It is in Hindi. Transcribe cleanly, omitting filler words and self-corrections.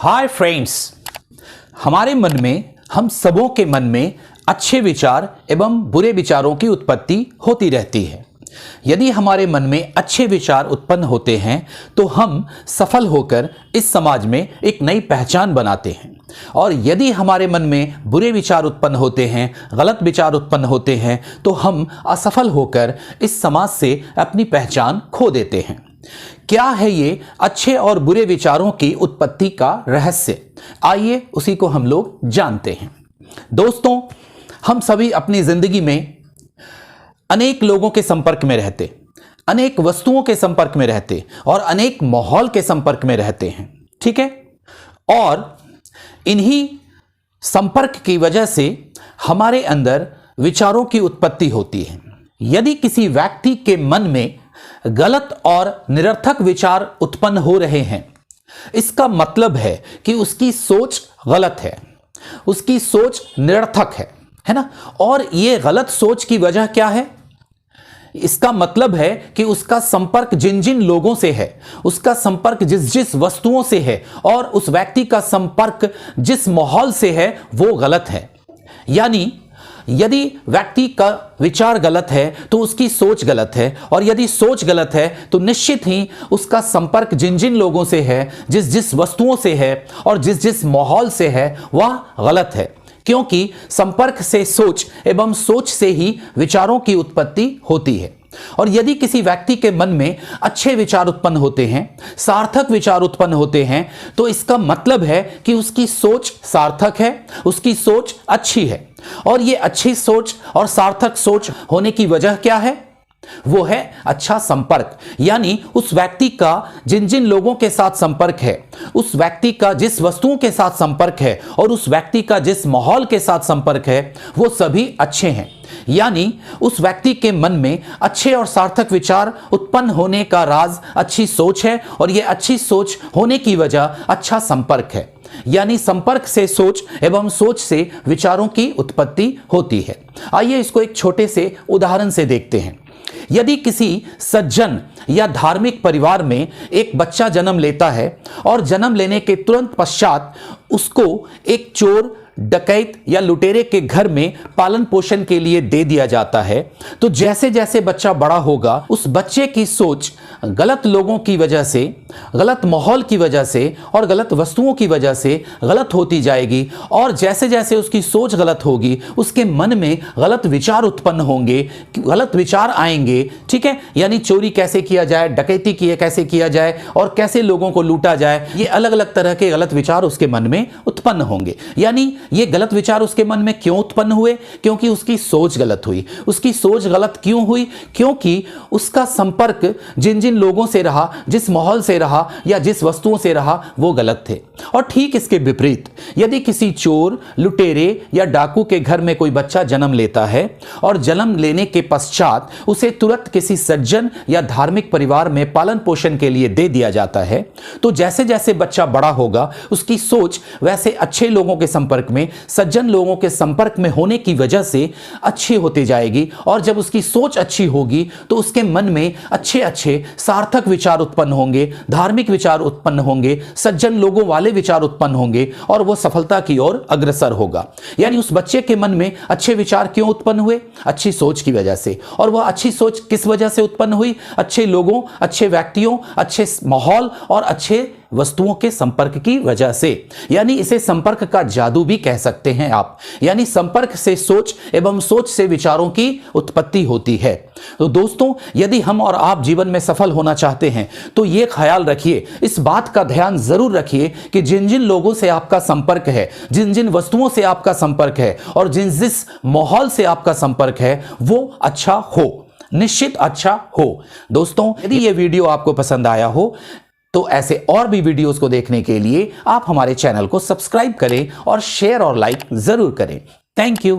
हाय फ्रेंड्स, हमारे मन में, हम सबों के मन में अच्छे विचार एवं बुरे विचारों की उत्पत्ति होती रहती है। यदि हमारे मन में अच्छे विचार उत्पन्न होते हैं तो हम सफल होकर इस समाज में एक नई पहचान बनाते हैं, और यदि हमारे मन में बुरे विचार उत्पन्न होते हैं, गलत विचार उत्पन्न होते हैं, तो हम असफल होकर इस समाज से अपनी पहचान खो देते हैं। क्या है ये अच्छे और बुरे विचारों की उत्पत्ति का रहस्य? आइए उसी को हम लोग जानते हैं। दोस्तों, हम सभी अपनी जिंदगी में अनेक लोगों के संपर्क में रहते, अनेक वस्तुओं के संपर्क में रहते और अनेक माहौल के संपर्क में रहते हैं, ठीक है। और इन्हीं संपर्क की वजह से हमारे अंदर विचारों की उत्पत्ति होती है। यदि किसी व्यक्ति के मन में गलत और निरर्थक विचार उत्पन्न हो रहे हैं, इसका मतलब है कि उसकी सोच गलत है, उसकी सोच निरर्थक है ना। और ये गलत सोच की वजह क्या है? इसका मतलब है कि उसका संपर्क जिन जिन लोगों से है, उसका संपर्क जिस जिस वस्तुओं से है और उस व्यक्ति का संपर्क जिस माहौल से है वो गलत है। यानी यदि व्यक्ति का विचार गलत है तो उसकी सोच गलत है, और यदि सोच गलत है तो निश्चित ही उसका संपर्क जिन जिन लोगों से है, जिस जिस वस्तुओं से है और जिस जिस माहौल से है वह गलत है। क्योंकि संपर्क से सोच एवं सोच से ही विचारों की उत्पत्ति होती है। और यदि किसी व्यक्ति के मन में अच्छे विचार उत्पन्न होते हैं, सार्थक विचार उत्पन्न होते हैं, तो इसका मतलब है कि उसकी सोच सार्थक है, उसकी सोच अच्छी है। और ये अच्छी सोच और सार्थक सोच होने की वजह क्या है? वो है अच्छा संपर्क। यानी उस व्यक्ति का जिन जिन लोगों के साथ संपर्क है, उस व्यक्ति का जिस वस्तुओं के साथ संपर्क है और उस व्यक्ति का जिस माहौल के साथ संपर्क है, वो सभी अच्छे हैं। यानी उस व्यक्ति के मन में अच्छे और सार्थक विचार उत्पन्न होने का राज अच्छी सोच है, और यह अच्छी सोच होने की वजह अच्छा संपर्क है। यानी संपर्क से सोच एवं सोच से विचारों की उत्पत्ति होती है। आइए इसको एक छोटे से उदाहरण से देखते हैं। यदि किसी सज्जन या धार्मिक परिवार में एक बच्चा जन्म लेता है और जन्म लेने के तुरंत पश्चात उसको एक चोर, डकैत या लुटेरे के घर में पालन पोषण के लिए दे दिया जाता है, तो जैसे जैसे बच्चा बड़ा होगा उस बच्चे की सोच गलत लोगों की वजह से, गलत माहौल की वजह से और गलत वस्तुओं की वजह से गलत होती जाएगी। और जैसे जैसे उसकी सोच गलत होगी, उसके मन में गलत विचार उत्पन्न होंगे, गलत विचार आएंगे, ठीक है। यानी चोरी कैसे किया जाए, डकैती कैसे किया जाए और कैसे लोगों को लूटा जाए, ये अलग अलग तरह के गलत विचार उसके मन में उत्पन्न होंगे। यानी ये गलत विचार उसके मन में क्यों उत्पन्न हुए? क्योंकि उसकी सोच गलत हुई। उसकी सोच गलत क्यों हुई? क्योंकि उसका संपर्क जिन जिन लोगों से रहा, जिस माहौल से रहा या जिस वस्तुओं से रहा, वो गलत थे। और ठीक इसके विपरीत, यदि किसी चोर, लुटेरे या डाकू के घर में कोई बच्चा जन्म लेता है और जन्म लेने के पश्चात उसे तुरंत किसी सज्जन या धार्मिक परिवार में पालन पोषण के लिए दे दिया जाता है, तो जैसे जैसे बच्चा बड़ा होगा उसकी सोच वैसे अच्छे लोगों के संपर्क में, सज्जन लोगों के संपर्क में होने की वजह से अच्छी होती जाएगी। और जब उसकी सोच अच्छी होगी तो उसके मन में अच्छे अच्छे सार्थक विचार उत्पन्न होंगे, धार्मिक विचार उत्पन्न होंगे, सज्जन लोगों वाले विचार उत्पन्न होंगे और वह सफलता की ओर अग्रसर होगा। यानी उस बच्चे के मन में अच्छे विचार क्यों उत्पन्न हुए? अच्छी सोच की वजह से। और वह अच्छी सोच किस वजह से उत्पन्न हुई? अच्छे लोगों, अच्छे व्यक्तियों, अच्छे माहौल और अच्छे वस्तुओं के संपर्क की वजह से। यानी इसे संपर्क का जादू भी कह सकते हैं आप। यानी संपर्क से सोच एवं सोच से विचारों की उत्पत्ति होती है। तो दोस्तों, यदि हम और आप जीवन में सफल होना चाहते हैं तो ये ख्याल रखिए, इस बात का ध्यान जरूर रखिए कि जिन जिन लोगों से आपका संपर्क है, जिन जिन वस्तुओं से आपका संपर्क है और जिन जिस माहौल से आपका संपर्क है वो अच्छा हो, निश्चित अच्छा हो। दोस्तों, यदि ये वीडियो आपको पसंद आया हो तो ऐसे और भी वीडियोस को देखने के लिए आप हमारे चैनल को सब्सक्राइब करें और शेयर और लाइक जरूर करें। Thank you.